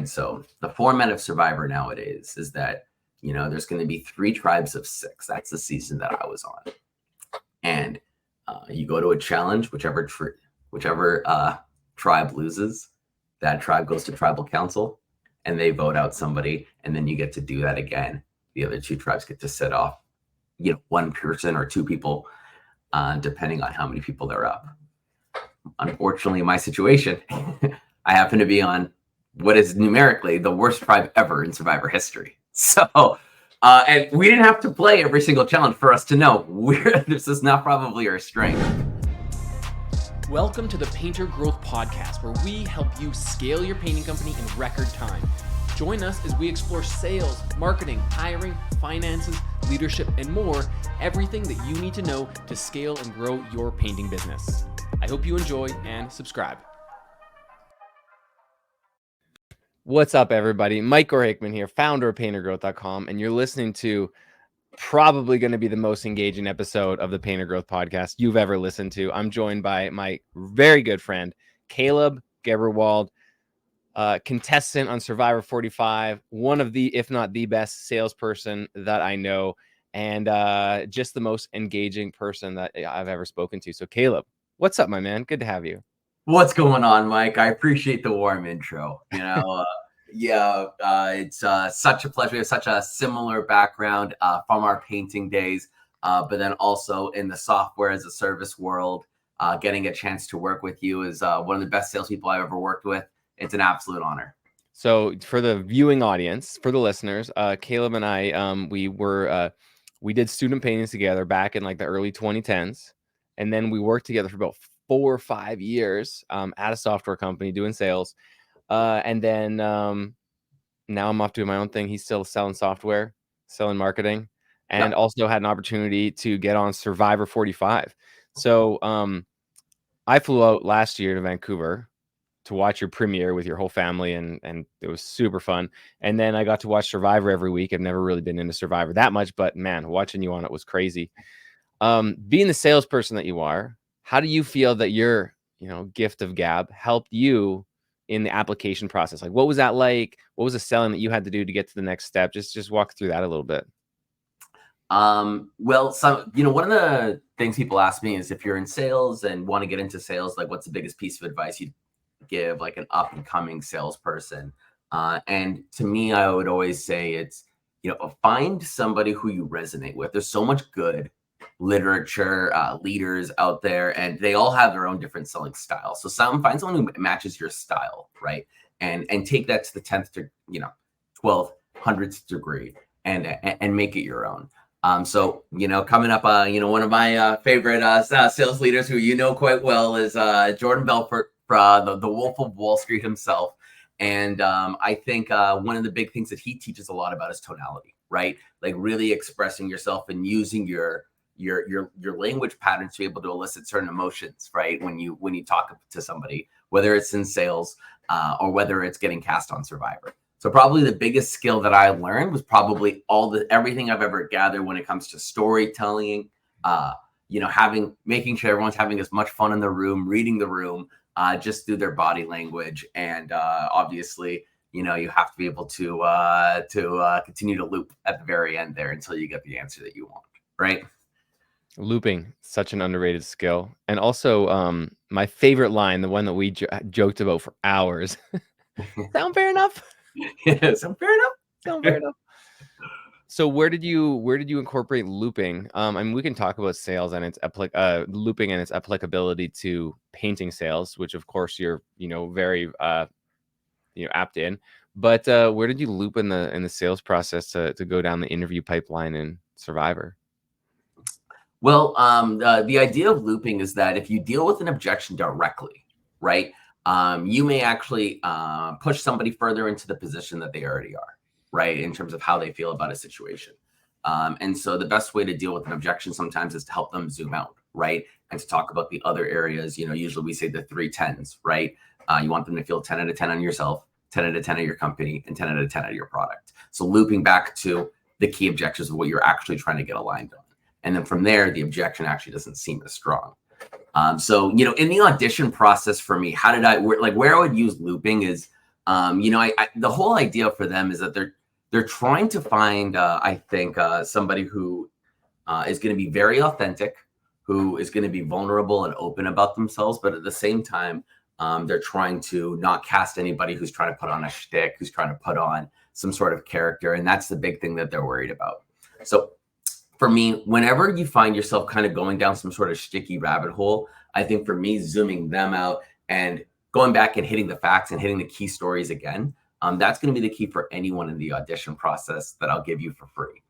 And so the format of Survivor nowadays is that, there's going to be 3 tribes of 6. That's the season that I was on. And you go to a challenge, whichever tribe loses, that tribe goes to tribal council and they vote out somebody. And then you get to do that again. The other 2 tribes get to set off, 1 person or 2 people, depending on how many people they're up. Unfortunately, in my situation, I happen to be on what is numerically the worst tribe ever in Survivor history. So, and we didn't have to play every single challenge for us to know this is not probably our strength. Welcome to the Painter Growth Podcast, where we help you scale your painting company in record time. Join us as we explore sales, marketing, hiring, finances, leadership, and more, everything that you need to know to scale and grow your painting business. I hope you enjoy and subscribe. What's up, everybody? Mike Hickman here, founder of PainterGrowth.com, and you're listening to probably going to be the most engaging episode of the Painter Growth Podcast you've ever listened to. I'm joined by my very good friend, Kaleb Gebrewold, contestant on Survivor 45, one of the, if not the best salesperson that I know, and just the most engaging person that I've ever spoken to. So Kaleb, what's up, my man? Good to have you. What's going on, Mike? I appreciate the warm intro. It's such a pleasure. We have such a similar background from our painting days, but then also in the software as a service world. Getting a chance to work with you is one of the best salespeople I've ever worked with. It's an absolute honor. So for the viewing audience, for the listeners, Kaleb and I, we did student paintings together back in like the early 2010s. And then we worked together for about 4 or 5 years at a software company doing sales. And then now I'm off doing my own thing. He's still selling software, selling marketing, and also had an opportunity to get on Survivor 45. So I flew out last year to Vancouver to watch your premiere with your whole family, and it was super fun. And then I got to watch Survivor every week. I've never really been into Survivor that much, but man, watching you on it was crazy. Being the salesperson that you are, how do you feel that your gift of gab helped you in the application process? Like, what was that like? What was the selling that you had to do to get to the next step? Just walk through that a little bit. Well, one of the things people ask me is if you're in sales and want to get into sales, like what's the biggest piece of advice you'd give like an up and coming salesperson? And to me, I would always say it's, find somebody who you resonate with. There's so much good literature, leaders out there, and they all have their own different selling styles. So find someone who matches your style, right? And take that to the 10th to 12th, 100th degree and make it your own. So coming up, one of my favorite sales leaders who quite well is Jordan Belfort, the Wolf of Wall Street himself. And I think one of the big things that he teaches a lot about is tonality, right? Like really expressing yourself and using your language patterns to be able to elicit certain emotions, right? When you talk to somebody, whether it's in sales or whether it's getting cast on Survivor. So probably the biggest skill that I learned was probably everything I've ever gathered when it comes to storytelling, making sure everyone's having as much fun in the room, reading the room, just through their body language. And obviously, you have to be able to continue to loop at the very end there until you get the answer that you want, right? Looping, such an underrated skill. And also my favorite line, the one that we joked about for hours. Sound fair enough? Yeah, sound fair enough? Sound fair enough. So where did you incorporate looping? We can talk about sales and its looping and its applicability to painting sales, which of course you're very apt in. But where did you loop in the sales process to go down the interview pipeline in Survivor? Well, the idea of looping is that if you deal with an objection directly, right, you may actually push somebody further into the position that they already are, right, in terms of how they feel about a situation. And so the best way to deal with an objection sometimes is to help them zoom out, right, and to talk about the other areas. Usually we say the 3 10s, right? You want them to feel 10 out of 10 on yourself, 10 out of 10 of your company, and 10 out of 10 of your product. So looping back to the key objectives of what you're actually trying to get aligned on. And then from there, the objection actually doesn't seem as strong. So, in the audition process for me, where I would use looping is The whole idea for them is that they're trying to find, I think, somebody who is going to be very authentic, who is going to be vulnerable and open about themselves, but at the same time, they're trying to not cast anybody who's trying to put on a shtick, who's trying to put on some sort of character, and that's the big thing that they're worried about. So, for me, whenever you find yourself kind of going down some sort of sticky rabbit hole, I think for me, zooming them out and going back and hitting the facts and hitting the key stories again, that's going to be the key for anyone in the audition process that I'll give you for free.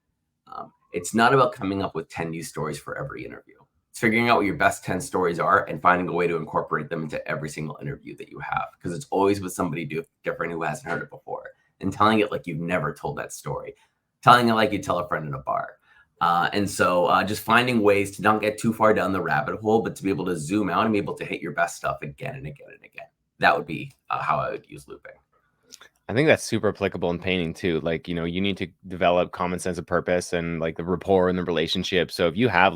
It's not about coming up with 10 new stories for every interview. It's figuring out what your best 10 stories are and finding a way to incorporate them into every single interview that you have, because it's always with somebody different who hasn't heard it before, and telling it like you've never told that story, telling it like you tell a friend in a bar. And so just finding ways to not get too far down the rabbit hole, but to be able to zoom out and be able to hit your best stuff again and again and again. That would be how I would use looping. I think that's super applicable in painting too. Like, you know, you need to develop common sense of purpose and like the rapport and the relationship. So if you have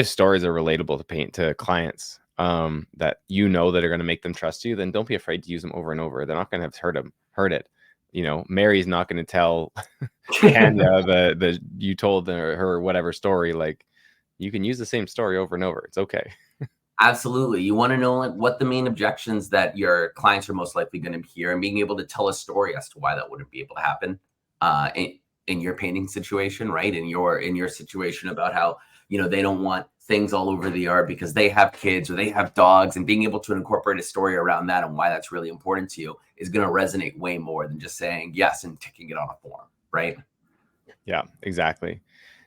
stories that are relatable to paint to clients, that you know that are going to make them trust you, then don't be afraid to use them over and over. They're not going to have heard it. You know, Mary's not going to tell Tanya you told her whatever story. Like, you can use the same story over and over. It's okay. Absolutely. You want to know like what the main objections that your clients are most likely going to hear, and being able to tell a story as to why that wouldn't be able to happen in your painting situation, right? In your situation about how, you know, they don't want things all over the yard because they have kids or they have dogs, and being able to incorporate a story around that and why that's really important to you is going to resonate way more than just saying yes and ticking it on a form, right? Yeah, exactly.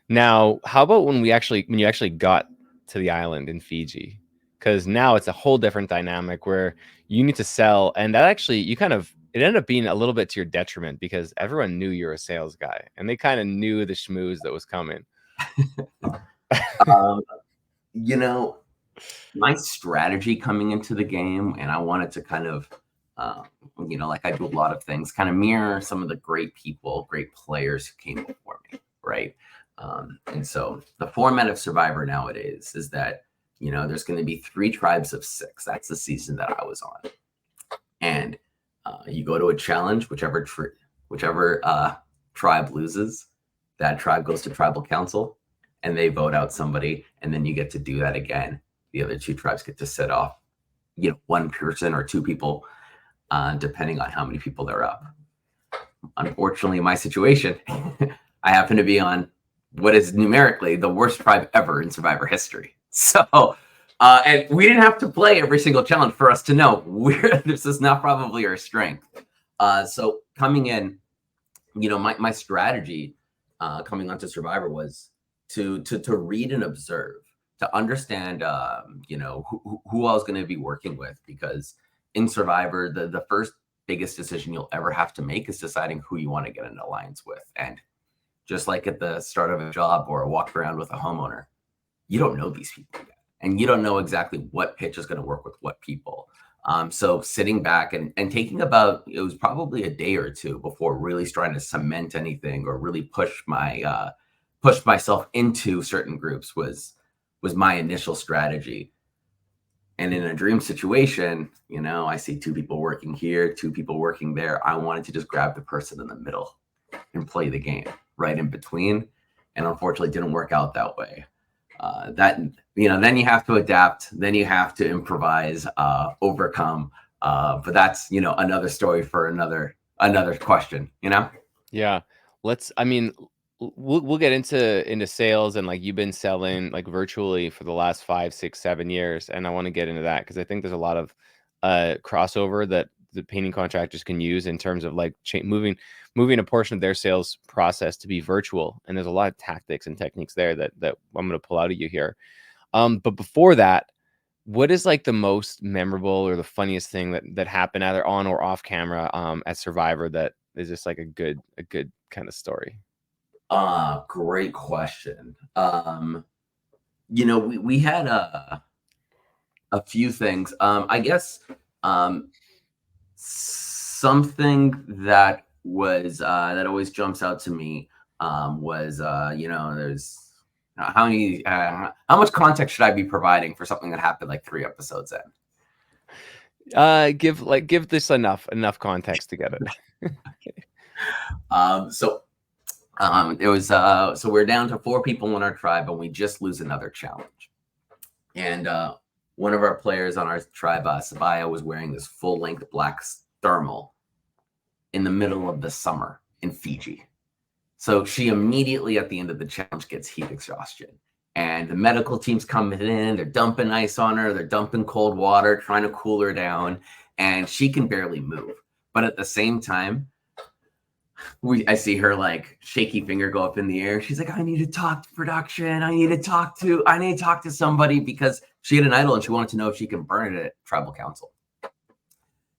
Now, how about when you actually got to the island in Fiji? Because now it's a whole different dynamic where you need to sell, and that actually it ended up being a little bit to your detriment because everyone knew you're a sales guy and they kind of knew the schmooze that was coming. You know, my strategy coming into the game, and I wanted to kind of, like I do a lot of things, kind of mirror some of the great people, great players who came before me, right? And so the format of Survivor nowadays is that, you know, there's going to be 3 tribes of 6. That's the season that I was on. And you go to a challenge, whichever tribe loses, that tribe goes to tribal council and they vote out somebody. And then you get to do that again. The other 2 tribes get to set off, you know, 1 person or 2 people, depending on how many people they're up. Unfortunately, in my situation, I happen to be on what is numerically the worst tribe ever in Survivor history. So, and we didn't have to play every single challenge for us to know this is not probably our strength. So coming in, you know, my strategy coming onto Survivor was to read and observe, to understand, you know, who I was going to be working with, because in Survivor, the first biggest decision you'll ever have to make is deciding who you want to get an alliance with. And just like at the start of a job or a walk around with a homeowner, you don't know these people yet, and you don't know exactly what pitch is going to work with what people. So sitting back and taking it was probably a day or 2 before really trying to cement anything or really push myself into certain groups was my initial strategy. And in a dream situation, you know, I see 2 people working here, 2 people working there. I wanted to just grab the person in the middle and play the game right in between. And unfortunately, it didn't work out that way. Then you have to adapt, then you have to improvise, overcome. But that's, you know, another story for another question, you know? Yeah. We'll get into sales, and like you've been selling like virtually for the last 5, 6, 7 years. And I want to get into that because I think there's a lot of crossover that the painting contractors can use in terms of like moving a portion of their sales process to be virtual. And there's a lot of tactics and techniques there that I'm going to pull out of you here. But before that, what is like the most memorable or the funniest thing that happened either on or off camera at Survivor that is just like a good kind of story? Great question. You know, we had a few things. I guess something that was that always jumps out to me was you know, there's how much context should I be providing for something that happened like 3 episodes in? Give this enough context to get it. So it was so we're down to 4 people in our tribe, and we just lose another challenge. And one of our players on our tribe, Sabaya, was wearing this full-length black thermal in the middle of the summer in Fiji. So she immediately at the end of the challenge gets heat exhaustion. And the medical team's coming in, they're dumping ice on her, they're dumping cold water, trying to cool her down, and she can barely move. But at the same time, I see her like shaky finger go up in the air. She's like, I need to talk to production. I need to talk to somebody, because she had an idol and she wanted to know if she can burn it at tribal council.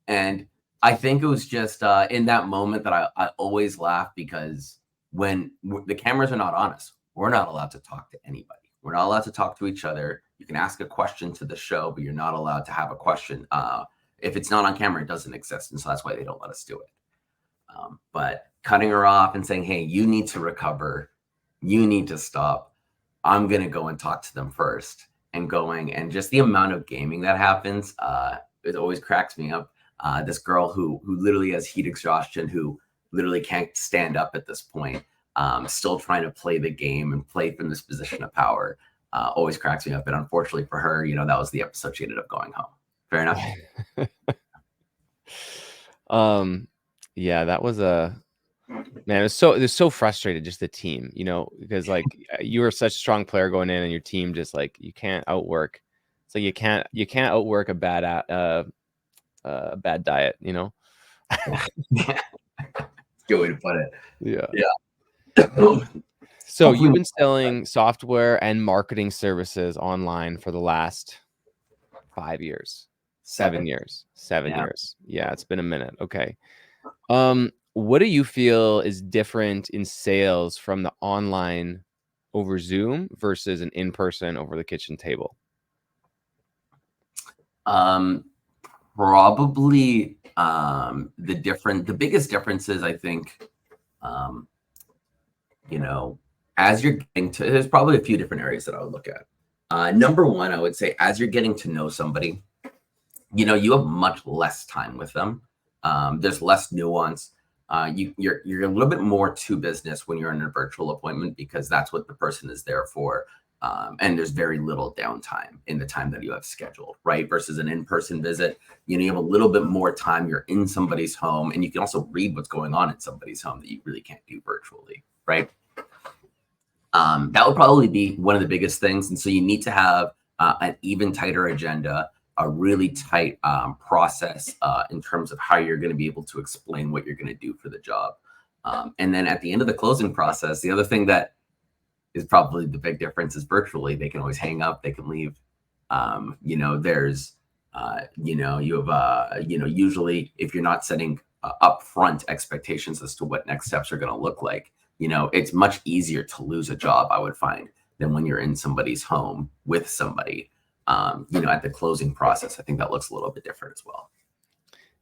And I think it was just in that moment that I always laugh, because when the cameras are not on us, we're not allowed to talk to anybody. We're not allowed to talk to each other. You can ask a question to the show, but you're not allowed to have a question. If it's not on camera, it doesn't exist. And so that's why they don't let us do it. But cutting her off and saying, hey, you need to recover. You need to stop. I'm going to go and talk to them first. And going, and just the amount of gaming that happens, it always cracks me up. This girl who literally has heat exhaustion, who literally can't stand up at this point, still trying to play the game and play from this position of power, always cracks me up. And unfortunately for her, that was the episode she ended up going home. Fair enough. Yeah, that was man, it was so frustrated, just the team, because like you were such a strong player going in, and your team just like, you can't outwork. So you can't outwork a bad diet, Yeah. Good way to put it. Yeah. So you've been selling software and marketing services online for the last 5 years, 7 years, 7 years. Yeah, it's been a minute. Okay. What do you feel is different in sales from the online over Zoom versus an in-person over the kitchen table? Probably the biggest difference is, I think, as you're getting to, there's probably a few different areas that I would look at. Number one, I would say, as you're getting to know somebody, you have much less time with them. There's less nuance. You're a little bit more to business when you're in a virtual appointment, because that's what the person is there for. And there's very little downtime in the time that you have scheduled, right? Versus an in-person visit, you have a little bit more time. You're in somebody's home, and you can also read what's going on in somebody's home that you really can't do virtually, right? That would probably be one of the biggest things. And so you need to have an even tighter agenda, a really tight process in terms of how you're going to be able to explain what you're going to do for the job. And then at the end of the closing process, the other thing that is probably the big difference is virtually, they can always hang up, they can leave. There's, you have, usually if you're not setting upfront expectations as to what next steps are going to look like, it's much easier to lose a job, I would find, than when you're in somebody's home with somebody. At the closing process, I think that looks a little bit different as well.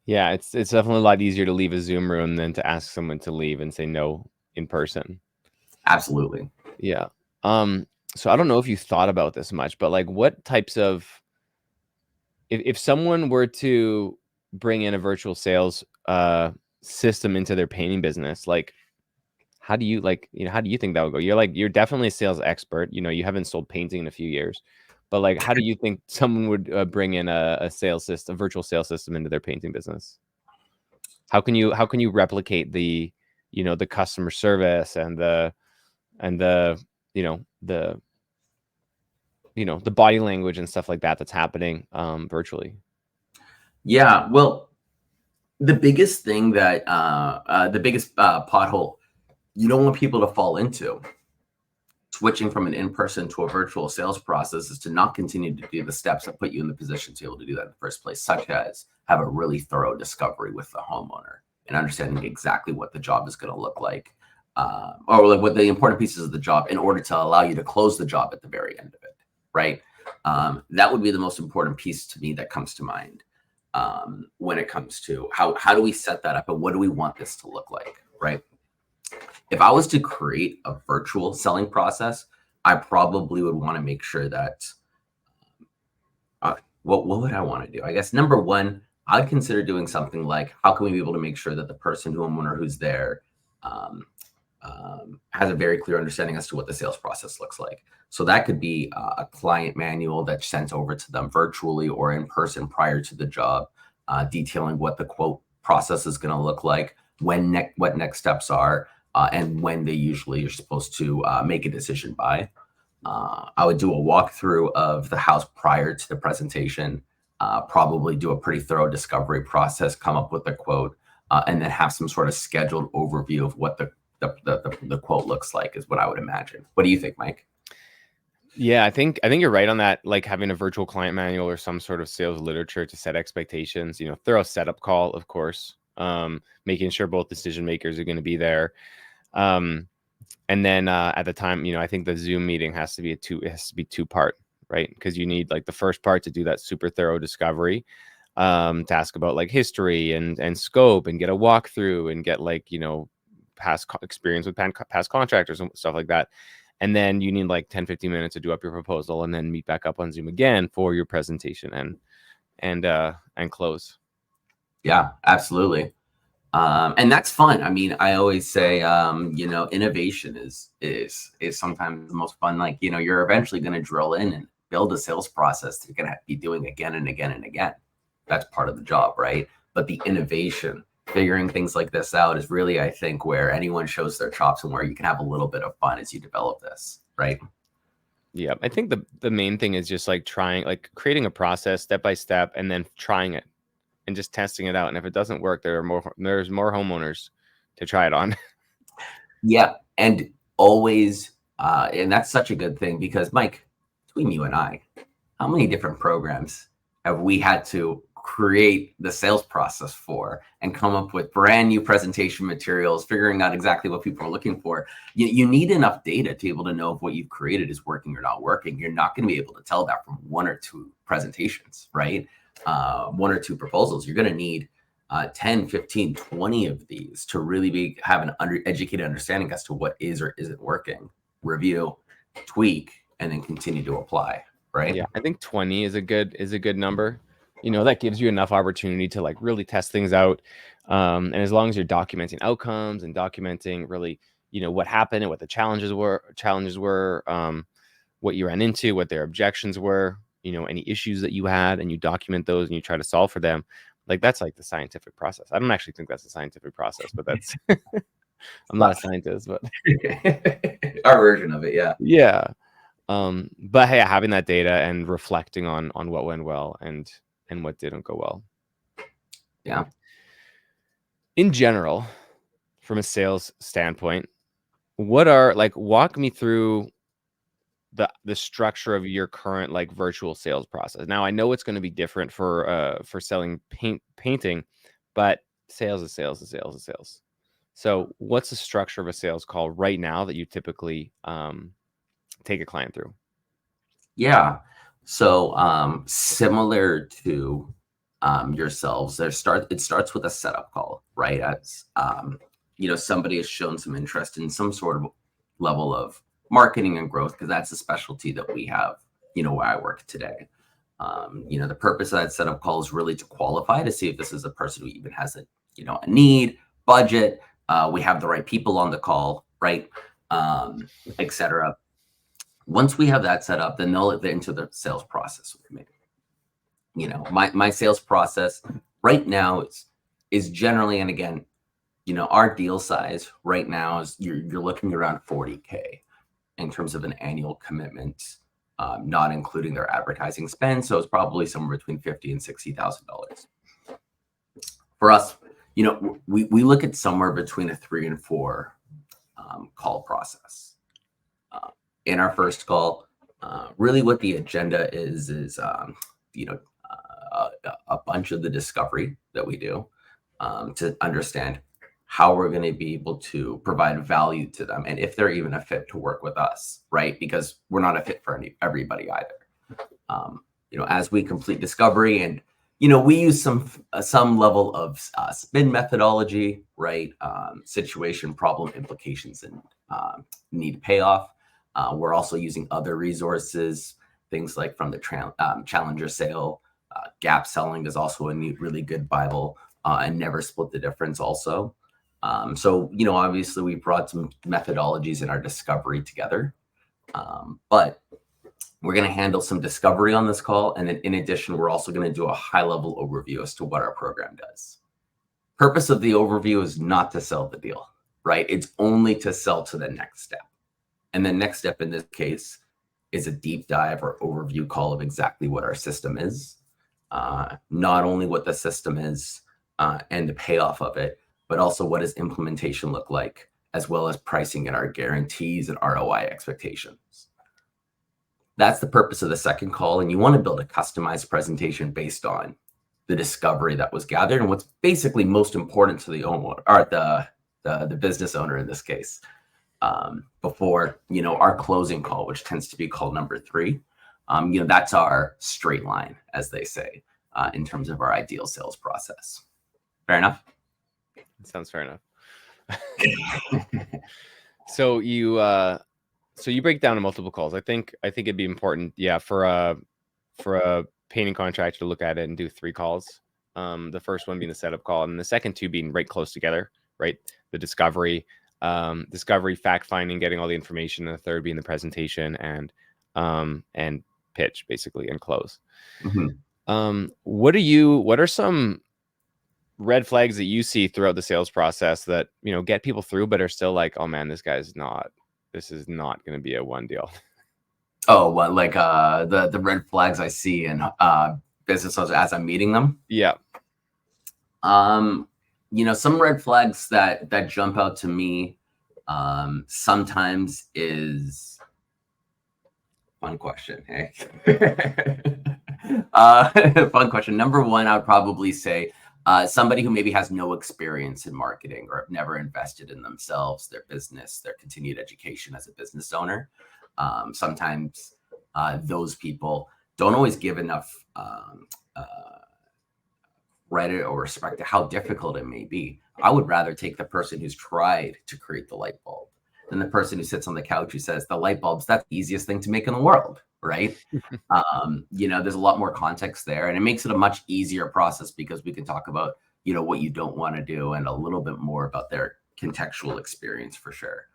Yeah, it's definitely a lot easier to leave a Zoom room than to ask someone to leave and say no in person. Absolutely. Yeah. So I don't know if you thought about this much, but like, what types of, if someone were to bring in a virtual sales system into their painting business, like, how do you how do you think that would go? You're definitely a sales expert. You haven't sold painting in a few years, but like, how do you think someone would bring in a virtual sales system into their painting business? How can you replicate the the customer service and the the body language and stuff like that that's happening virtually? Yeah, well, the biggest thing that the biggest pothole you don't want people to fall into switching from an in-person to a virtual sales process is to not continue to do the steps that put you in the position to be able to do that in the first place, such as have a really thorough discovery with the homeowner and understanding exactly what the job is going to look like, or like what the important pieces of the job, in order to allow you to close the job at the very end of it, right? That would be the most important piece to me that comes to mind when it comes to how do we set that up and what do we want this to look like, right? If I was to create a virtual selling process, I probably would want to make sure that what would I want to do? I guess number one, I'd consider doing something like, how can we be able to make sure that the homeowner who's there um, has a very clear understanding as to what the sales process looks like. So that could be a client manual that's sent over to them virtually or in person prior to the job, detailing what the quote process is going to look like, what next steps are, and when they usually are supposed to make a decision by. I would do a walkthrough of the house prior to the presentation, probably do a pretty thorough discovery process, come up with a quote, and then have some sort of scheduled overview of what the quote looks like, is what I would imagine. What do you think, Mike? Yeah, I think you're right on that. Like having a virtual client manual or some sort of sales literature to set expectations. Thorough setup call, of course. Making sure both decision makers are going to be there. And then at the time, I think the Zoom meeting has to be two-part, right? Because you need like the first part to do that super thorough discovery, to ask about like history and scope, and get a walkthrough and get like past experience with past contractors and stuff like that. And then you need like 10-15 minutes to do up your proposal, and then meet back up on Zoom again for your presentation and close. Yeah, absolutely. And that's fun. I mean, I always say, innovation is sometimes the most fun. Like, you're eventually going to drill in and build a sales process that you're going to be doing again and again and again. That's part of the job, right? But the innovation, figuring things like this out, is really, I think, where anyone shows their chops and where you can have a little bit of fun as you develop this, right? Yeah, I think the main thing is just like creating a process step by step, and then trying it and just testing it out. And if it doesn't work, there's more homeowners to try it on. Yeah, and always, and that's such a good thing, because Mike, between you and I, how many different programs have we had to create the sales process for and come up with brand new presentation materials, figuring out exactly what people are looking for? You need enough data to be able to know if what you've created is working or not working. You're not going to be able to tell that from one or two presentations, right? One or two proposals. You're going to need 10, 15, 20 of these to really have an educated understanding as to what is or isn't working. Review, tweak, and then continue to apply, right? Yeah, I think 20 is a good number. That gives you enough opportunity to like really test things out. And as long as you're documenting outcomes and documenting really, what happened and what the challenges were, what you ran into, what their objections were, any issues that you had, and you document those and you try to solve for them. Like that's like the scientific process. I don't actually think that's the scientific process, but that's I'm not a scientist, but our version of it, yeah. yeah. But hey, having that data and reflecting on what went well and what didn't go well. Yeah. In general, from a sales standpoint, walk me through the structure of your current like virtual sales process. Now I know it's going to be different for selling painting, but sales is sales is sales is sales. So what's the structure of a sales call right now that you typically take a client through? Yeah. So similar to yourselves, it starts with a setup call, right? As somebody has shown some interest in some sort of level of marketing and growth, because that's a specialty that we have, where I work today. The purpose of that setup call is really to qualify, to see if this is a person who even has a need, budget, we have the right people on the call, right? Etc. Once we have that set up, then they'll get into the sales process with me. My sales process right now is generally, and again, our deal size right now is you're looking around 40K in terms of an annual commitment, not including their advertising spend. So it's probably somewhere between $50,000 and $60,000. For us, we look at somewhere between a 3 and 4 call process. In our first call, really what the agenda is a bunch of the discovery that we do, to understand how we're going to be able to provide value to them, and if they're even a fit to work with us, right? Because we're not a fit for everybody either. As we complete discovery, and we use some level of spin methodology, right? Situation, problem, implications, and need payoff. We're also using other resources, things like from the challenger sale, Gap selling is also a really good Bible, and never split the difference also. So, obviously we brought some methodologies in our discovery together, but we're going to handle some discovery on this call. And then in addition, we're also going to do a high level overview as to what our program does. Purpose of the overview is not to sell the deal, right? It's only to sell to the next step. And the next step in this case is a deep dive or overview call of exactly what our system is, not only what the system is and the payoff of it, but also what does implementation look like, as well as pricing and our guarantees and ROI expectations. That's the purpose of the second call. And you want to build a customized presentation based on the discovery that was gathered and what's basically most important to the owner, or the business owner in this case, before our closing call, which tends to be call number 3. That's our straight line, as they say, in terms of our ideal sales process. Fair enough? It sounds fair enough. So you break down to multiple calls. I think it'd be important, for a painting contractor to look at it and do 3 calls. The first one being the setup call, and the second 2 being right close together, right? The discovery, fact finding, getting all the information, and the third being the presentation and pitch, basically, and close. Mm-hmm. What are some red flags that you see throughout the sales process that get people through but are still like, oh man, this is not going to be a one deal? Oh, well, like the red flags I see in business as I'm meeting them. Yeah. Some red flags that jump out to me sometimes is fun question. Hey, fun question. Number 1, I would probably say somebody who maybe has no experience in marketing or have never invested in themselves, their business, their continued education as a business owner. Sometimes those people don't always give enough credit or respect to how difficult it may be. I would rather take the person who's tried to create the light bulb than the person who sits on the couch who says the light bulb's that's the easiest thing to make in the world, right? There's a lot more context there, and it makes it a much easier process because we can talk about what you don't want to do and a little bit more about their contextual experience for sure.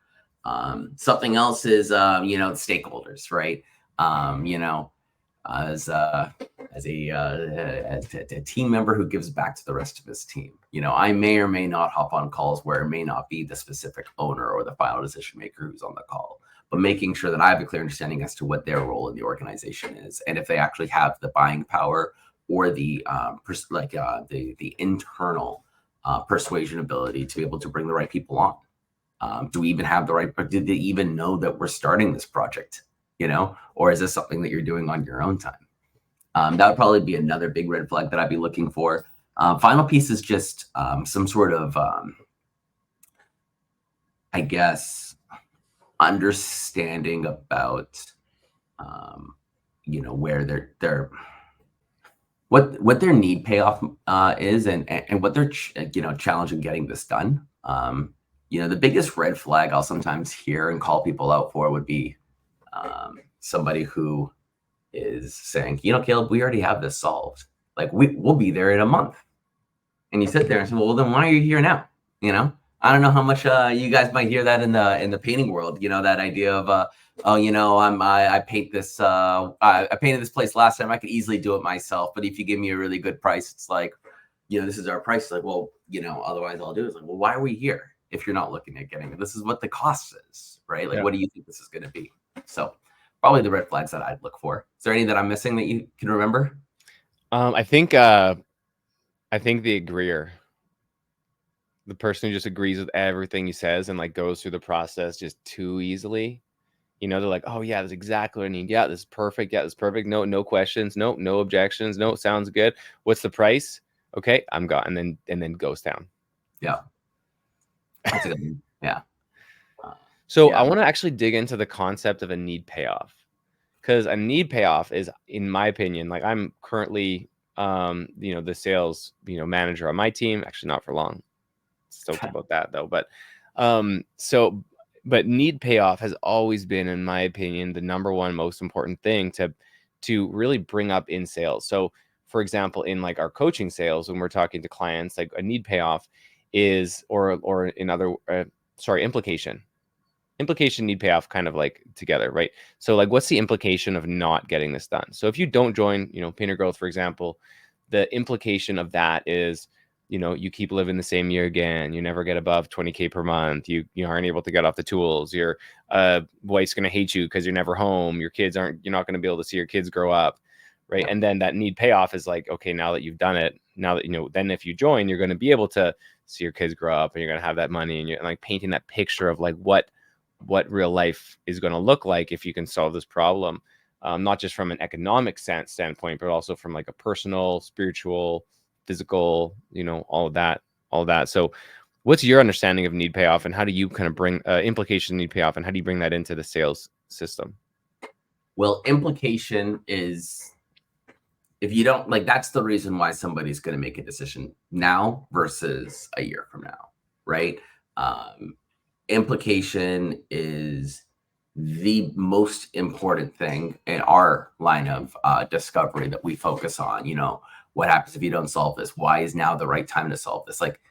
Something else is stakeholders, right? As a team member who gives back to the rest of his team, I may or may not hop on calls where it may not be the specific owner or the final decision maker who's on the call, but making sure that I have a clear understanding as to what their role in the organization is, and if they actually have the buying power or the internal persuasion ability to be able to bring the right people on. Do we even have the right? Did they even know that we're starting this project? Or is this something that you're doing on your own time? That would probably be another big red flag that I'd be looking for. Final piece is just some sort of, I guess, understanding about, where their what their need payoff is, and what their challenge in getting this done. The biggest red flag I'll sometimes hear and call people out for would be somebody who is saying, Caleb, we already have this solved. Like we'll be there in a month. And you sit there and say, well, then why are you here now? I don't know how much you guys might hear that in the painting world. That idea of I paint this. I painted this place last time. I could easily do it myself, but if you give me a really good price, it's like, this is our price. It's like, well, otherwise all I'll do is like, well, why are we here if you're not looking at getting it? This is what the cost is, right? Like, What do you think this is going to be? So probably the red flags that I'd look for. Is there any that I'm missing that you can remember? I think the agreeer, the person who just agrees with everything he says and like goes through the process just too easily. They're like, oh yeah, that's exactly what I need. Yeah, this is perfect. Yeah, this is perfect. No questions. No objections. No, sounds good. What's the price? Okay, I'm gone. And then goes down. Yeah. That's a good one. Yeah. So I want to actually dig into the concept of a need payoff, because a need payoff is, in my opinion, like I'm currently, the sales, manager on my team. Actually, not for long. Stoked about that though. But, but need payoff has always been, in my opinion, the number one most important thing to really bring up in sales. So for example, in like our coaching sales, when we're talking to clients, like a need payoff is, or in other, implication. Implication, need payoff, kind of like together, right? So like, what's the implication of not getting this done? So if you don't join, Painter Growth, for example, the implication of that is, you keep living the same year again. You never get above 20K per month. You aren't able to get off the tools. Your wife's going to hate you because you're never home. You're not going to be able to see your kids grow up. Right. And then that need payoff is like, okay, now that you've done it, now that, then if you join, you're going to be able to see your kids grow up and you're going to have that money, and you're like painting that picture of like what real life is going to look like if you can solve this problem. Not just from an economic standpoint, but also from like a personal, spiritual, physical, all of that. So what's your understanding of need payoff, and how do you kind of bring implication need payoff, and how do you bring that into the sales system? Well, implication is, if you don't like, that's the reason why somebody's going to make a decision now versus a year from now, right? Implication is the most important thing in our line of discovery that we focus on. What happens if you don't solve this? Why is now the right time to solve this? Like,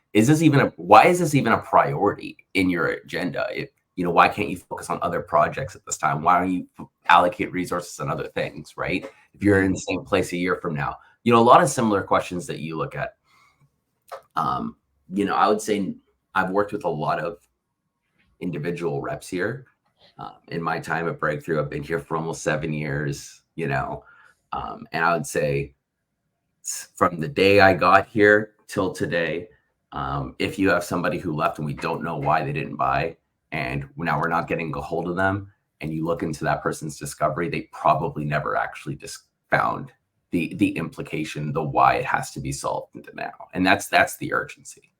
why is this even a priority in your agenda? Why can't you focus on other projects at this time? Why don't you allocate resources on other things, right? If you're in the same place a year from now, a lot of similar questions that you look at. I would say I've worked with a lot of individual reps here. In my time at Breakthrough, I've been here for almost 7 years, and I would say from the day I got here till today, if you have somebody who left and we don't know why they didn't buy, and now we're not getting a hold of them, and you look into that person's discovery, they probably never actually just found the implication, the why it has to be solved into now. And that's the urgency.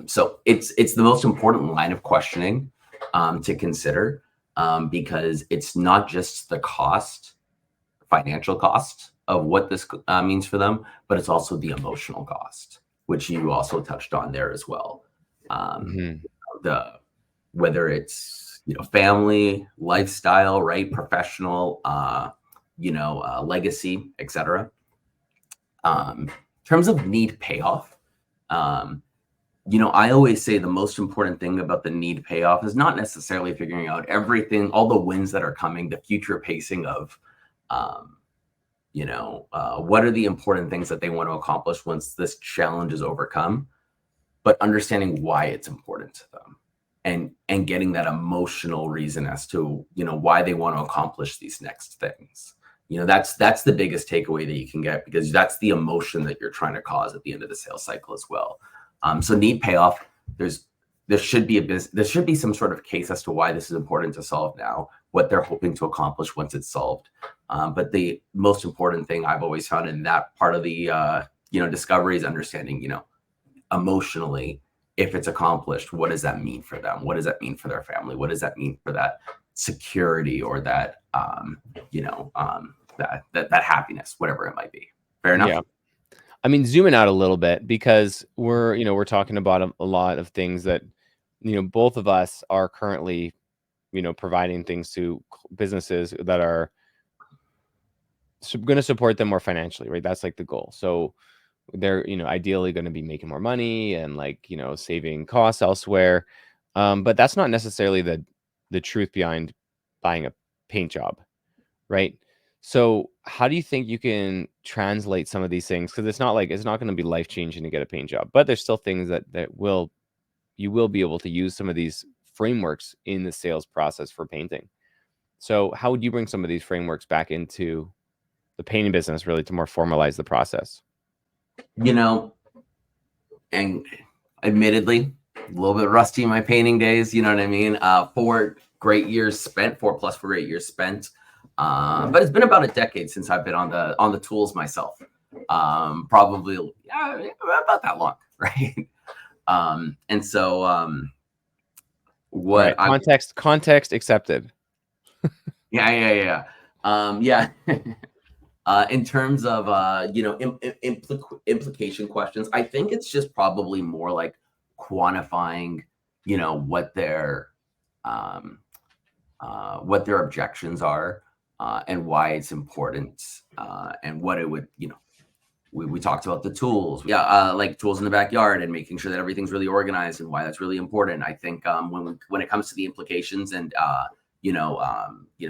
So it's the most important line of questioning to consider, because it's not just the financial cost of what this means for them, but it's also the emotional cost, which you also touched on there as well. Whether it's family, lifestyle, right, professional, legacy, etc. In terms of need payoff, I always say the most important thing about the need payoff is not necessarily figuring out everything, all the wins that are coming, the future pacing of, what are the important things that they want to accomplish once this challenge is overcome, but understanding why it's important to them, and getting that emotional reason as to, why they want to accomplish these next things. That's the biggest takeaway that you can get, because that's the emotion that you're trying to cause at the end of the sales cycle as well. So need payoff, there should be some sort of case as to why this is important to solve now, what they're hoping to accomplish once it's solved. But the most important thing I've always found in that part of the discovery is understanding, emotionally, if it's accomplished, what does that mean for them? What does that mean for their family? What does that mean for that security, or that that happiness, whatever it might be. Fair enough. Yeah. I mean, zooming out a little bit, because we're talking about a lot of things that, both of us are currently, providing things to businesses that are going to support them more financially, right? That's like the goal. So they're, ideally going to be making more money and like, saving costs elsewhere. But that's not necessarily the truth behind buying a paint job, right? So how do you think you can translate some of these things? Because it's not going to be life changing to get a paint job, but there's still things that you will be able to use some of these frameworks in the sales process for painting. So how would you bring some of these frameworks back into the painting business, really, to more formalize the process? And admittedly, a little bit rusty in my painting days, you know what I mean? 4 great years spent, 4+ great years spent. But it's been about a decade since I've been on the tools myself. Probably about that long, right? And so what right. Context accepted. Yeah. In terms of implication questions, I think it's just probably more like quantifying, what their objections are, and why it's important, and what it would, we talked about the tools, like tools in the backyard and making sure that everything's really organized and why that's really important. I think when it comes to the implications and the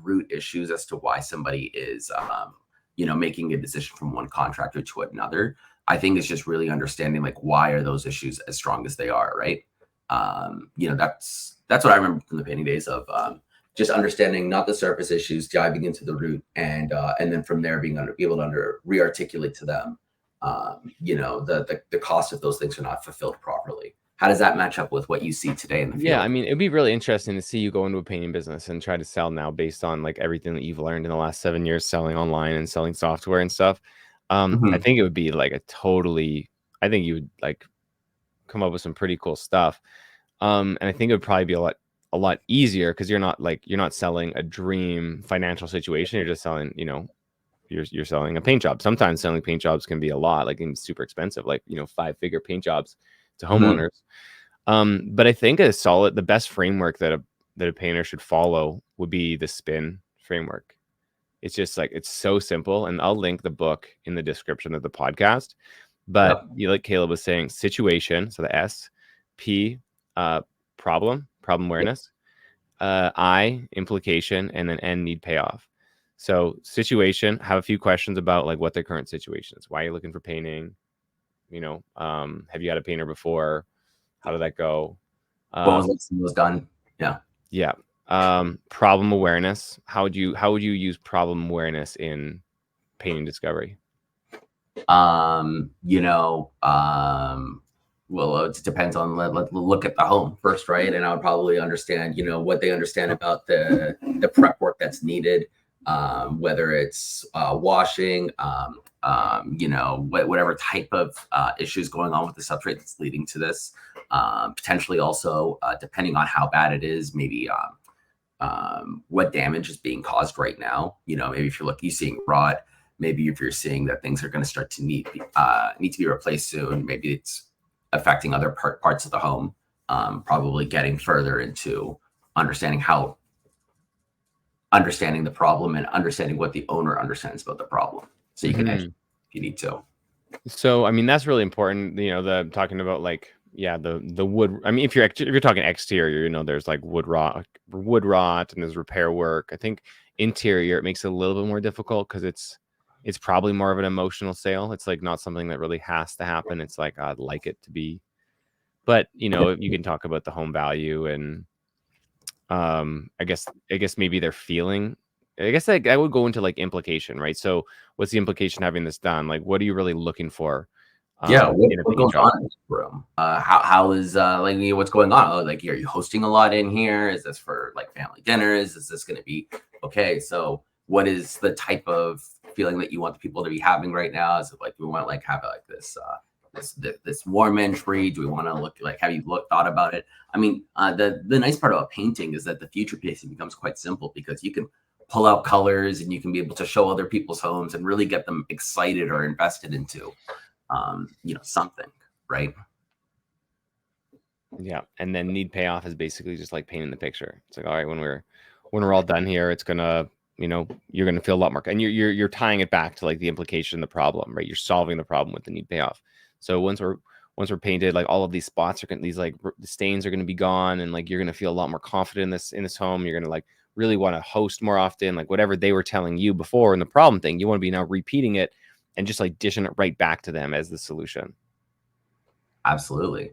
root issues as to why somebody is making a decision from one contractor to another, I think it's just really understanding like why are those issues as strong as they are, right? That's what I remember from the painting days of just understanding not the surface issues, diving into the root, and then from there being able to re-articulate to them, the cost if those things are not fulfilled properly. How does that match up with what you see today in the field? Yeah, I mean, it'd be really interesting to see you go into a painting business and try to sell now based on like everything that you've learned in the last 7 years selling online and selling software and stuff. I think it would be like I think you would like come up with some pretty cool stuff. And I think it would probably be a lot easier because you're not selling a dream financial situation. You're just selling, you're selling a paint job. Sometimes selling paint jobs can be a lot, like super expensive, like 5-figure paint jobs to homeowners. But I think the best framework that a painter should follow would be the SPIN framework. It's just like, it's so simple. And I'll link the book in the description of the podcast. But like Kaleb was saying, situation, so the S, P, problem awareness, I, implication, and then N, need payoff. So situation, have a few questions about like what their current situation is. Why are you looking for painting? Have you had a painter before? How did that go? What was done? Yeah. Problem awareness. How would you use problem awareness in painting discovery? Well, it depends on let's look at the home first, right? And I would probably understand, what they understand about the prep work that's needed, whether it's washing, whatever type of issues going on with the substrate that's leading to this. Potentially also, depending on how bad it is, maybe what damage is being caused right now. Maybe if you're seeing rot, maybe if you're seeing that things are going to start to need to be replaced soon, maybe it's affecting other parts of the home. Probably getting further into understanding the problem and understanding what the owner understands about the problem, so you can educate if you need to. So I mean, that's really important. Talking about like the wood. I mean, if you're talking exterior, there's like wood rot, and there's repair work. I think interior, it makes it a little bit more difficult because it's probably more of an emotional sale. It's like not something that really has to happen. It's like I'd like it to be, but you can talk about the home value and I guess maybe they're feeling. I guess I would go into like implication, right? So what's the implication having this done? Like, what are you really looking for? What goes on in this room? How is what's going on? Oh, like, are you hosting a lot in here? Is this for like family dinners? Is this going to be okay? So what is the type of feeling that you want the people to be having right now? Is it like we want to like have like this warm entry? Do we want to look like, have you thought about it? I mean, the nice part about painting is that the future pacing becomes quite simple because you can pull out colors and you can be able to show other people's homes and really get them excited or invested into something, right? Yeah. And then need payoff is basically just like painting the picture. It's like, all right, when we're all done here, it's gonna, you're gonna feel a lot more, and you're tying it back to like the implication, the problem, right? You're solving the problem with the need payoff. So once we're painted, like all of these spots these like the stains are gonna be gone, and like you're gonna feel a lot more confident in this home. You're gonna like really want to host more often, like whatever they were telling you before in the problem thing, you want to be now repeating it and just like dishing it right back to them as the solution. Absolutely.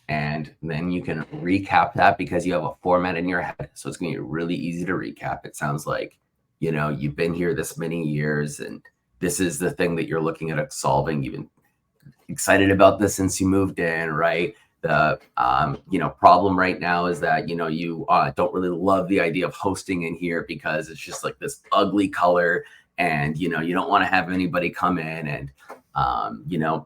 And then you can recap that because you have a format in your head. So it's going to be really easy to recap. It sounds like, you've been here this many years and this is the thing that you're looking at solving. You've been excited about this since you moved in, right? The, problem right now is that, you don't really love the idea of hosting in here because it's just like this ugly color and, you don't want to have anybody come in and,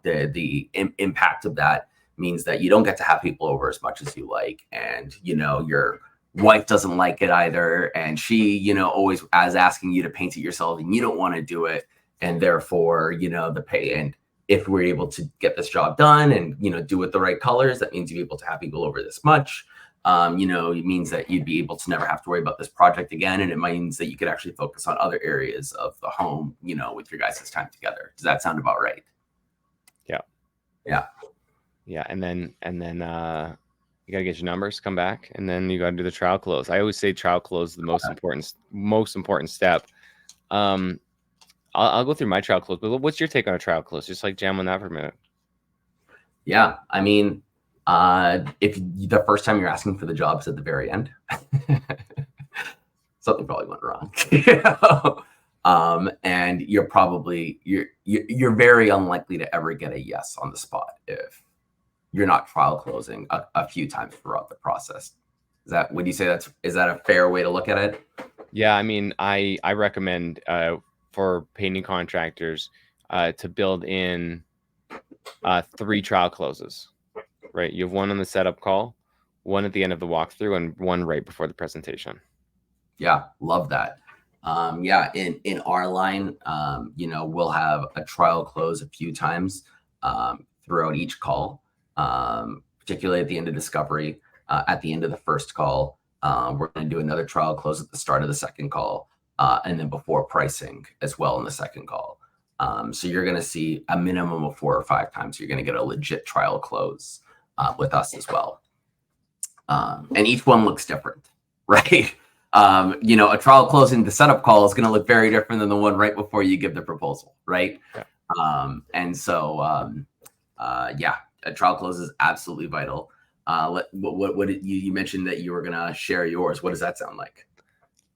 the impact of that means that you don't get to have people over as much as you like. And, your wife doesn't like it either. And she, always asking you to paint it yourself and you don't want to do it. And therefore, the pay. And if we're able to get this job done and, do it the right colors, that means you're able to have people over this much. It means that you'd be able to never have to worry about this project again. And it means that you could actually focus on other areas of the home, with your guys' time together. Does that sound about right? Yeah. Yeah. Yeah. And then you got to get your numbers, come back, and then you got to do the trial close. I always say trial close is the most important step. I'll go through my trial close, but what's your take on a trial close? Just like jam on that for a minute. Yeah. I mean, if the first time you're asking for the job is at the very end, something probably went wrong. And you're very unlikely to ever get a yes on the spot if you're not trial closing a few times throughout the process. Would you say is that a fair way to look at it? Yeah, I mean, I recommend for painting contractors to build in 3 trial closes. Right, you have one on the setup call, one at the end of the walkthrough, and one right before the presentation. Yeah, love that. In our line, we'll have a trial close a few times throughout each call, particularly at the end of discovery. At the end of the first call, we're going to do another trial close at the start of the second call, and then before pricing as well in the second call. So you're going to see a minimum of 4 or 5 times. You're going to get a legit trial close with us as well. And each one looks different, right? A trial closing the setup call is going to look very different than the one right before you give the proposal, right? Yeah. A trial close is absolutely vital. What you mentioned that you were going to share yours. What does that sound like?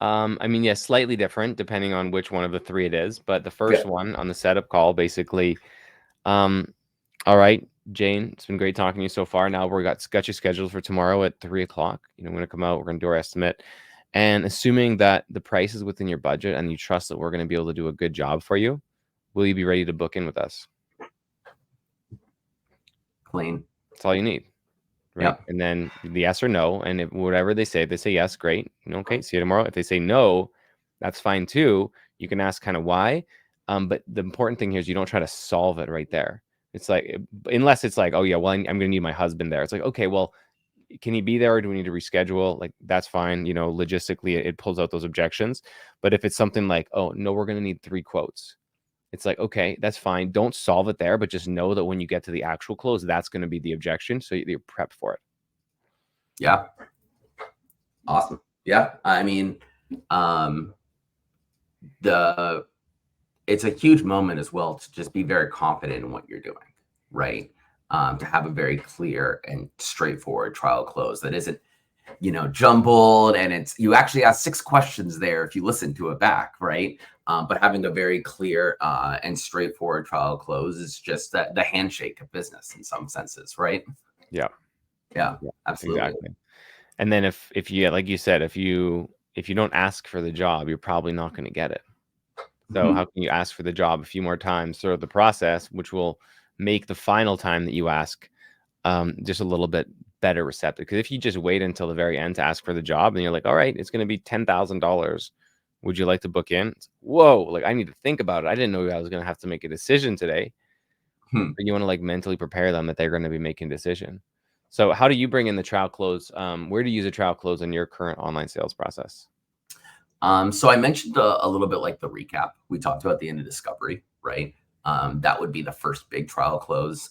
I mean, yeah, slightly different depending on which one of the 3 it is. But the first one on the setup call, basically, all right, Jane, it's been great talking to you so far. Now we got you scheduled for tomorrow at 3:00. We're going to come out. We're going to do our estimate. And assuming that the price is within your budget and you trust that we're going to be able to do a good job for you, will you be ready to book in with us? Clean. That's all you need. Right. Yep. And then the yes or no. And if whatever they say yes, great. Okay, see you tomorrow. If they say no, that's fine too. You can ask kind of why. But the important thing here is you don't try to solve it right there. It's like, unless it's like, oh yeah, well, I'm going to need my husband there. It's like, okay, well, can he be there or do we need to reschedule? Like, that's fine. Logistically, it pulls out those objections. But if it's something like, oh no, we're going to need 3 quotes. It's like, okay, that's fine. Don't solve it there, but just know that when you get to the actual close, that's going to be the objection. So you're prepped for it. Yeah. Awesome. Yeah. I mean, it's a huge moment as well to just be very confident in what you're doing, right? To have a very clear and straightforward trial close that isn't, jumbled, and you actually ask 6 questions there if you listen to it back, right? But having a very clear and straightforward trial close is just the handshake of business in some senses, right? Yeah, absolutely. Exactly. And then if you, like you said, if you don't ask for the job, you're probably not going to get it. So how can you ask for the job a few more times throughout the process, which will make the final time that you ask just a little bit better receptive? Because if you just wait until the very end to ask for the job and you're like, all right, it's going to be $10,000. Would you like to book in? Whoa, like I need to think about it. I didn't know I was going to have to make a decision today. But you want to mentally prepare them that they're going to be making a decision. So how do you bring in the trial close? Where do you use a trial close in your current online sales process? So I mentioned a little bit like the recap we talked about at the end of discovery, right? That would be the first big trial close.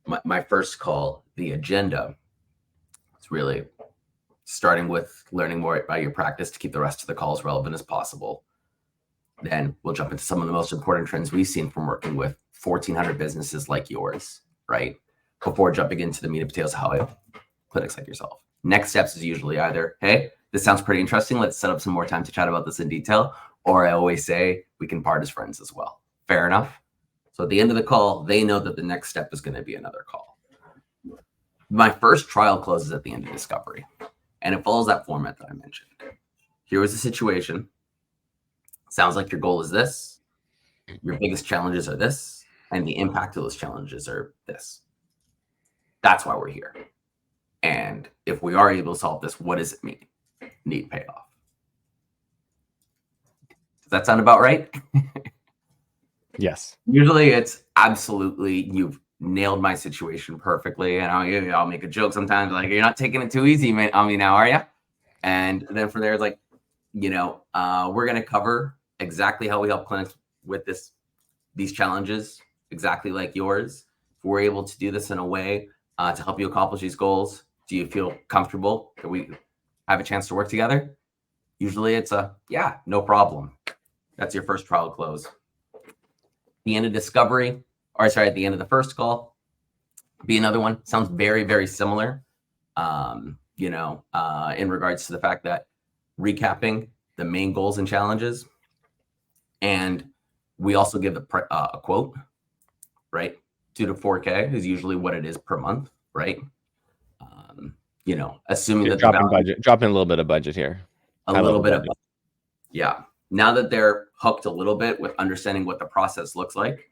My first call, the agenda, is really starting with learning more about your practice to keep the rest of the calls relevant as possible. Then we'll jump into some of the most important trends we've seen from working with 1,400 businesses like yours, right? Before jumping into the meat and potatoes of how I clinics like yourself. Next steps is usually either, hey, this sounds pretty interesting. Let's set up some more time to chat about this in detail. Or I always say we can part as friends as well. Fair enough? So at the end of the call, they know that the next step is going to be another call. My first trial closes at the end of discovery, and it follows that format that I mentioned. Here was the situation. Sounds like your goal is this. Your biggest challenges are this, and the impact of those challenges are this. That's why we're here. And if we are able to solve this, what does it mean? Need payoff. Does that sound about right? Yes. Usually it's absolutely nailed my situation perfectly. And I'll make a joke sometimes, like, you're not taking it too easy on me now, are you? And then from there, it's like, we're going to cover exactly how we help clinics with these challenges, exactly like yours. If we're able to do this in a way to help you accomplish these goals, do you feel comfortable that we have a chance to work together? Usually it's yeah, no problem. That's your first trial close. The end of discovery, or sorry, at the end of the first call, be another one. Sounds very, very similar. In regards to the fact that recapping the main goals and challenges, and we also give a quote, right? 2 to 4K is usually what it is per month, right? Assuming that dropping a little bit of budget here, a little bit of, yeah. Now that they're hooked a little bit with understanding what the process looks like,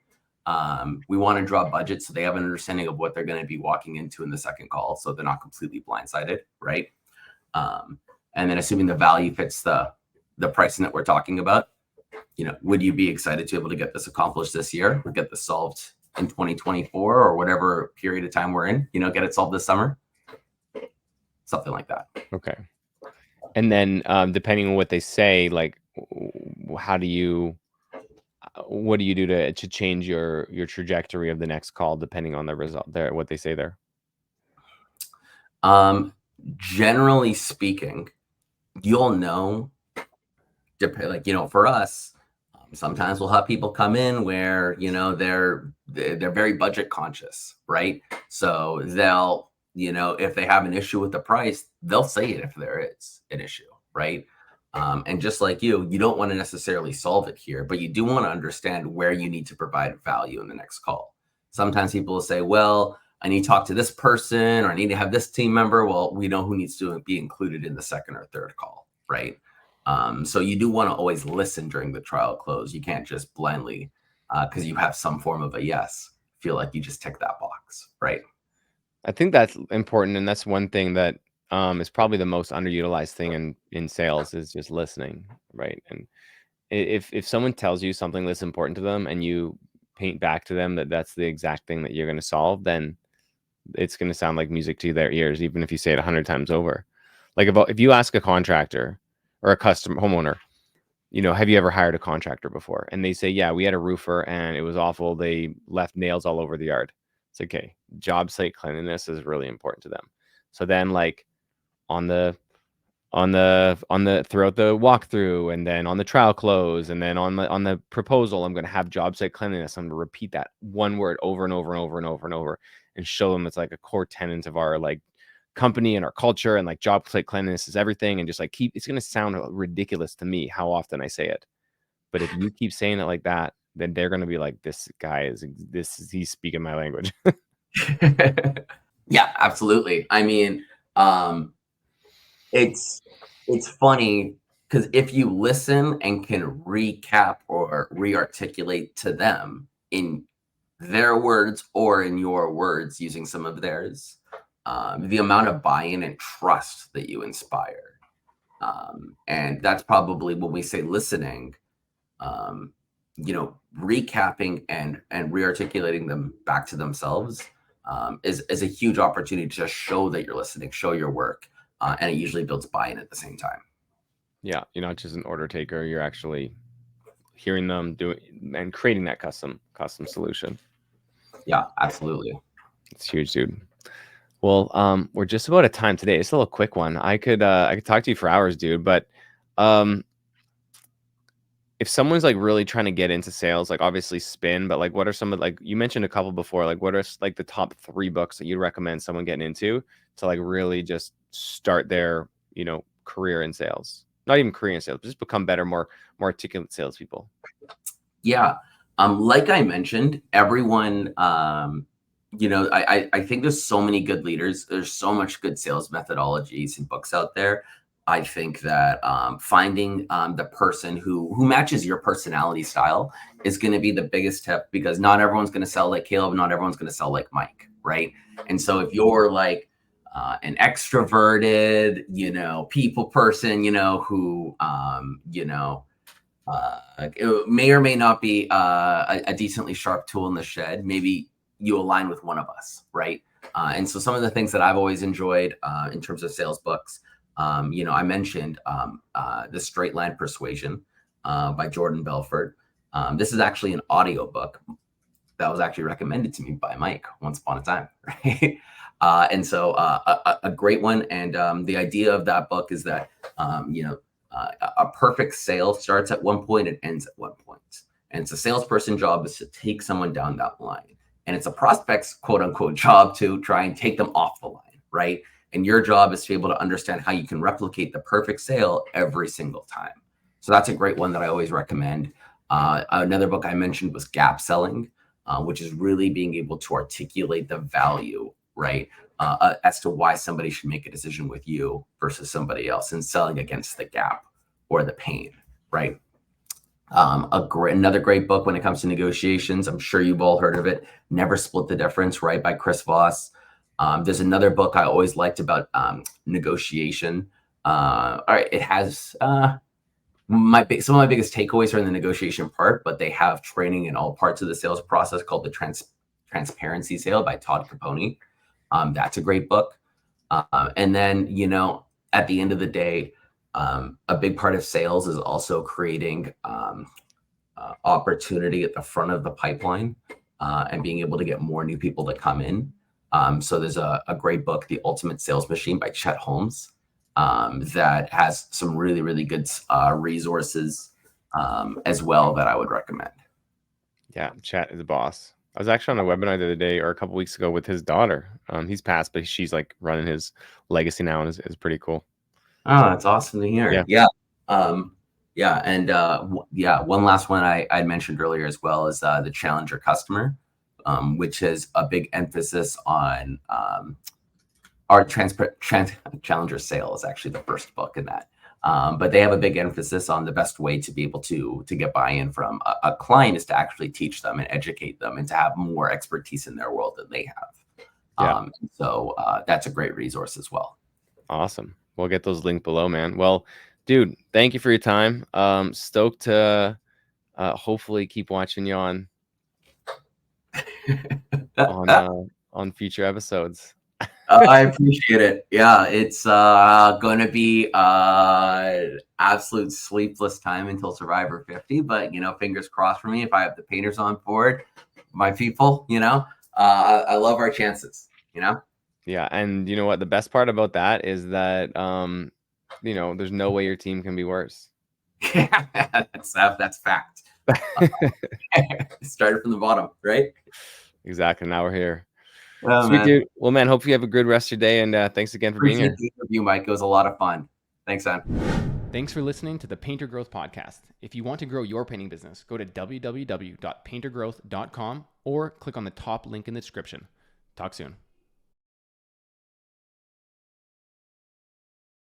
we want to draw budget so they have an understanding of what they're going to be walking into in the second call, so they're not completely blindsided, right? And then assuming the value fits the pricing that we're talking about, would you be excited to be able to get this accomplished this year, or get this solved in 2024 or whatever period of time we're in? Get it solved this summer, something like that. Okay. And then depending on what they say, like, what do you do to change your trajectory of the next call depending on the result there, what they say there? Generally speaking, you'll know, for us, sometimes we'll have people come in where, they're very budget conscious, right? So they'll, if they have an issue with the price, they'll say it if there is an issue, right? And just like you don't want to necessarily solve it here, but you do want to understand where you need to provide value in the next call. Sometimes people will say, well, I need to talk to this person, or I need to have this team member. Well, we know who needs to be included in the second or third call, right? So you do want to always listen during the trial close. You can't just blindly, because you have some form of a yes, feel like you just tick that box, right? I think that's important, and that's one thing that is probably the most underutilized thing in sales is just listening, right? And if someone tells you something that's important to them and you paint back to them that that's the exact thing that you're going to solve, then it's going to sound like music to their ears, even if you say it 100 times over. Like if you ask a contractor or a homeowner, have you ever hired a contractor before? And they say, yeah, we had a roofer and it was awful. They left nails all over the yard. It's okay. Job site cleanliness is really important to them. So then, like, on the throughout the walkthrough, and then on the trial close, and then on the proposal, I'm going to have job site cleanliness. I'm going to repeat that one word over and over and over and over and over, and show them it's like a core tenet of our like company and our culture, and like job site cleanliness is everything. And just like it's going to sound ridiculous to me how often I say it, but if you keep saying it like that, then they're going to be like, he's speaking my language. Yeah, absolutely. I mean, it's funny because if you listen and can recap or re-articulate to them in their words or in your words using some of theirs, the amount of buy-in and trust that you inspire. And that's probably when we say listening, recapping and re-articulating them back to themselves is a huge opportunity to just show that you're listening, show your work, and it usually builds buy-in at the same time. Yeah, you're not just an order taker, you're actually hearing them doing and creating that custom solution. Yeah, absolutely. It's huge, dude. Well, we're just about at time today. It's a little quick one. I could talk to you for hours, dude, but if someone's like really trying to get into sales, like obviously spin, but like what are some of, like you mentioned a couple before, like what are like the top 3 books that you'd recommend someone getting into to like really just start their, career in sales? Not even career in sales, but just become better, more articulate salespeople. Yeah. Like I mentioned, everyone, I think there's so many good leaders. There's so much good sales methodologies and books out there. I think that finding the person who matches your personality style is going to be the biggest tip, because not everyone's going to sell like Kaleb, not everyone's going to sell like Mike, right? And so if you're like an extroverted, people person, who, it may or may not be a decently sharp tool in the shed, maybe you align with one of us, right? And so some of the things that I've always enjoyed in terms of sales books, I mentioned the Straight Line Persuasion by Jordan Belfort. This is actually an audio book that was actually recommended to me by Mike once upon a time, right? And so a great one. And the idea of that book is that, a perfect sale starts at one point and ends at one point. And it's a salesperson job is to take someone down that line. And it's a prospect's quote unquote job to try and take them off the line, right? And your job is to be able to understand how you can replicate the perfect sale every single time. So that's a great one that I always recommend. Another book I mentioned was Gap Selling, which is really being able to articulate the value, right? As to why somebody should make a decision with you versus somebody else, and selling against the gap or the pain, right? Another great book when it comes to negotiations. I'm sure you've all heard of it. Never Split the Difference, right? By Chris Voss. There's another book I always liked about negotiation. All right, it has some of my biggest takeaways are in the negotiation part, but they have training in all parts of the sales process called the Transparency Sale by Todd Caponi. That's a great book. And then, at the end of the day, a big part of sales is also creating opportunity at the front of the pipeline and being able to get more new people to come in. So there's a great book, The Ultimate Sales Machine by Chet Holmes, that has some really, really good resources as well that I would recommend. Yeah, Chet is a boss. I was actually on a webinar the other day or a couple weeks ago with his daughter. He's passed, but she's like running his legacy now, and is pretty cool. Oh, that's awesome to hear. Yeah. And one last one I mentioned earlier as well is the Challenger Customer, which is a big emphasis on our Challenger Sale is actually the first book in that. But they have a big emphasis on the best way to be able to get buy-in from a client is to actually teach them and educate them and to have more expertise in their world than they have. Yeah. So that's a great resource as well. Awesome. We'll get those linked below, man. Well, dude, thank you for your time. Stoked to hopefully keep watching you on future episodes. I appreciate it. Yeah, it's going to be absolute sleepless time until Survivor 50, but fingers crossed for me. If I have the painters on board, my people, I love our chances. Yeah, and you know what? The best part about that is that there's no way your team can be worse. That's fact. Started from the bottom, right? Exactly. Now we're here. Oh, Sweet man. dude. Well, man, hope you have a good rest of your day, and thanks again for being here. Appreciate the interview, Mike. It was a lot of fun. Thanks, man. Thanks for listening to the Painter Growth Podcast. If you want to grow your painting business, go to www.paintergrowth.com or click on the top link in the description. Talk soon.